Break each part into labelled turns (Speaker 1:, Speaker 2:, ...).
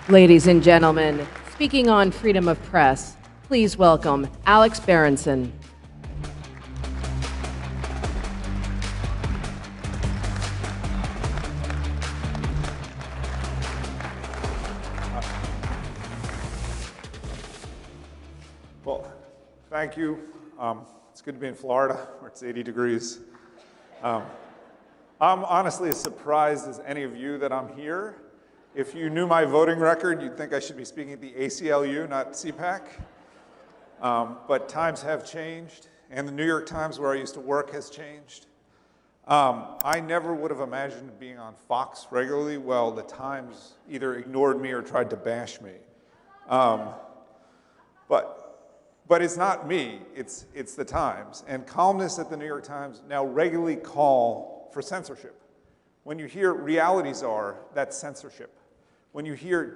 Speaker 1: Ladies and gentlemen, speaking on freedom of press, please welcome Alex Berenson.
Speaker 2: Well, thank you. It's good to be in Florida, where it's 80 degrees. I'm honestly as surprised as any of you that I'm here. If you knew my voting record, you'd think I should be speaking at the ACLU, not CPAC. But times have changed, and the New York Times, where I used to work, has changed. I never would have imagined being on Fox regularly. Well, the Times either ignored me or tried to bash me. But it's not me, it's the Times. And columnists at the New York Times now regularly call for censorship. When you hear realities are, that's censorship. When you hear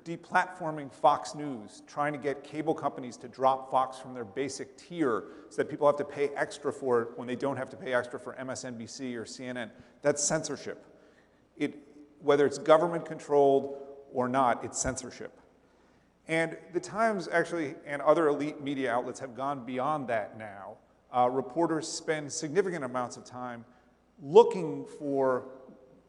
Speaker 2: deplatforming Fox News, trying to get cable companies to drop Fox from their basic tier so that people have to pay extra for it when they don't have to pay extra for MSNBC or CNN, that's censorship. Whether it's government-controlled or not, it's censorship. And the Times actually, and other elite media outlets, have gone beyond that now. Reporters spend significant amounts of time looking for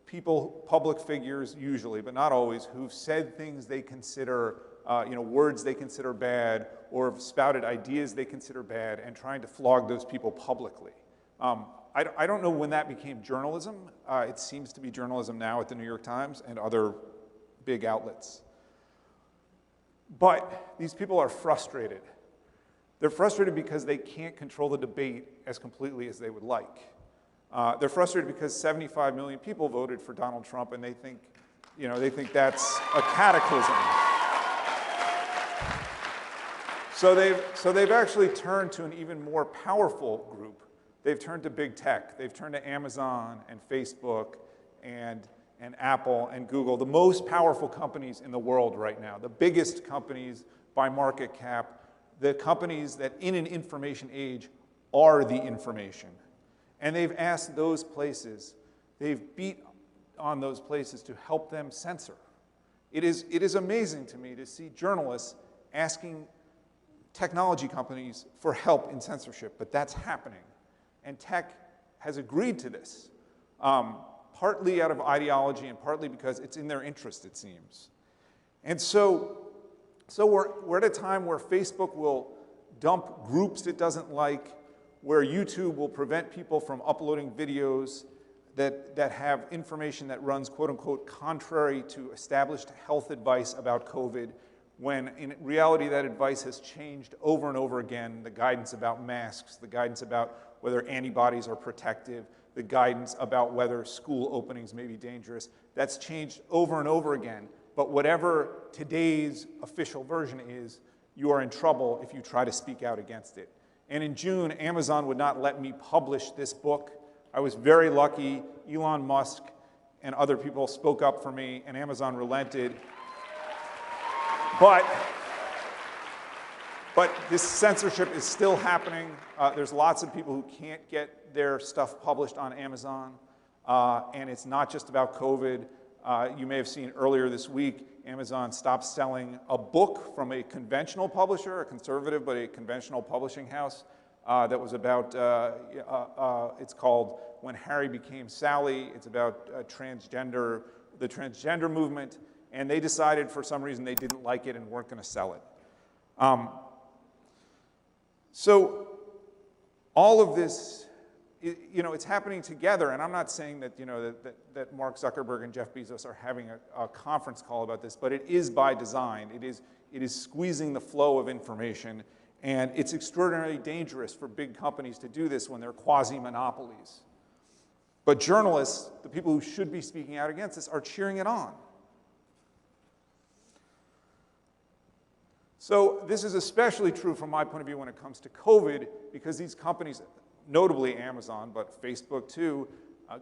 Speaker 2: people, public figures usually, but not always, who've said things they consider, words they consider bad, or have spouted ideas they consider bad, and trying to flog those people publicly. I don't know when that became journalism. It seems to be journalism now at the New York Times and other big outlets. But these people are frustrated. They're frustrated because they can't control the debate as completely as they would like. They're frustrated because 75 million people voted for Donald Trump, and they think that's a cataclysm. So they've actually turned to an even more powerful group. They've turned to big tech. They've turned to Amazon and Facebook and Apple and Google, the most powerful companies in the world right now, the biggest companies by market cap, the companies that in an information age are the information. And they've asked those places, they've beat on those places to help them censor. It is amazing to me to see journalists asking technology companies for help in censorship, but that's happening. And tech has agreed to this, partly out of ideology and partly because it's in their interest, it seems. And so we're at a time where Facebook will dump groups it doesn't like, where YouTube will prevent people from uploading videos that have information that runs, quote unquote, contrary to established health advice about COVID, when in reality that advice has changed over and over again. The guidance about masks, the guidance about whether antibodies are protective, the guidance about whether school openings may be dangerous, that's changed over and over again. But whatever today's official version is, you are in trouble if you try to speak out against it. And in June, Amazon would not let me publish this book. I was very lucky. Elon Musk and other people spoke up for me, and Amazon relented. But this censorship is still happening. There's lots of people who can't get their stuff published on Amazon. And it's not just about COVID. You may have seen earlier this week, Amazon stopped selling a book from a conventional publisher, a conservative but a conventional publishing house, that was about, it's called When Harry Became Sally. It's about the transgender movement. And they decided for some reason they didn't like it and weren't going to sell it. So all of this, it's happening together, and I'm not saying that, that Mark Zuckerberg and Jeff Bezos are having a conference call about this, but it is by design. It is squeezing the flow of information, and it's extraordinarily dangerous for big companies to do this when they're quasi-monopolies. But journalists, the people who should be speaking out against this, are cheering it on. So this is especially true from my point of view when it comes to COVID, because these companies, notably Amazon, but Facebook too,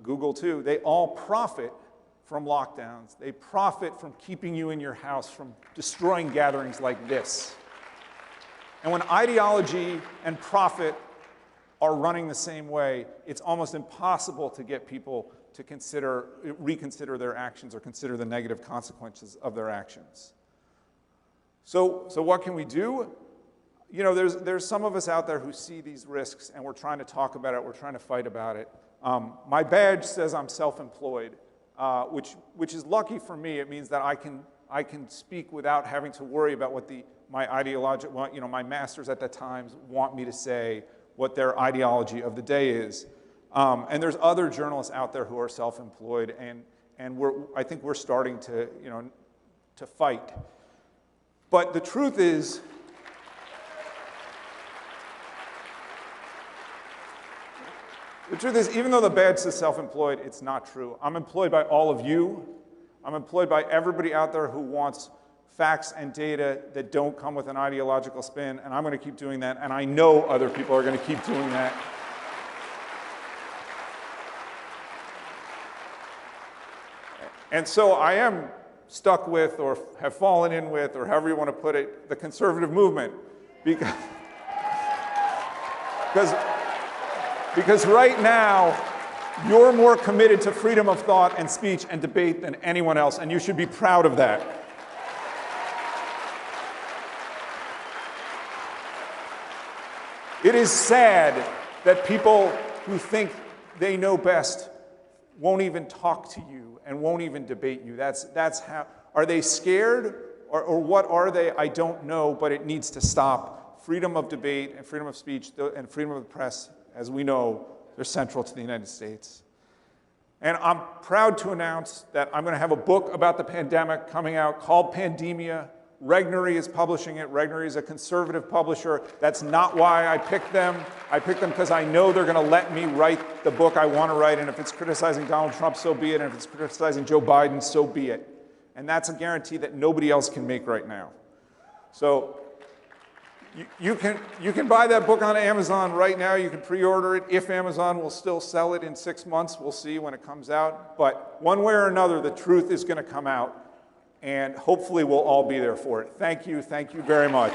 Speaker 2: Google too, they all profit from lockdowns. They profit from keeping you in your house, from destroying gatherings like this. And when ideology and profit are running the same way, it's almost impossible to get people to reconsider their actions or consider the negative consequences of their actions. So what can we do? You know, there's some of us out there who see these risks, and we're trying to talk about it, we're trying to fight about it. My badge says I'm self-employed, which is lucky for me. It means that I can speak without having to worry about what my ideological, you know, my masters at the Times want me to say, what their ideology of the day is. And there's other journalists out there who are self-employed, and I think we're starting to, you know, to fight. But the truth is, even though the badge says self-employed, it's not true. I'm employed by all of you. I'm employed by everybody out there who wants facts and data that don't come with an ideological spin, and I'm going to keep doing that, and I know other people are going to keep doing that. And so I am stuck with, or have fallen in with, or however you want to put it, the conservative movement. Because right now, you're more committed to freedom of thought and speech and debate than anyone else, and you should be proud of that. It is sad that people who think they know best won't even talk to you and won't even debate you. That's how. Are they scared, or what are they? I don't know, but it needs to stop. Freedom of debate and freedom of speech and freedom of the press, as we know, they're central to the United States. And I'm proud to announce that I'm going to have a book about the pandemic coming out called Pandemia. Regnery is publishing it. Regnery is a conservative publisher. That's not why I picked them. I picked them because I know they're going to let me write the book I want to write, and if it's criticizing Donald Trump, so be it, and if it's criticizing Joe Biden, so be it. And that's a guarantee that nobody else can make right now. So you can buy that book on Amazon right now. You can pre-order it. If Amazon will still sell it in 6 months, we'll see when it comes out. But one way or another, the truth is going to come out. And hopefully we'll all be there for it. Thank you very much.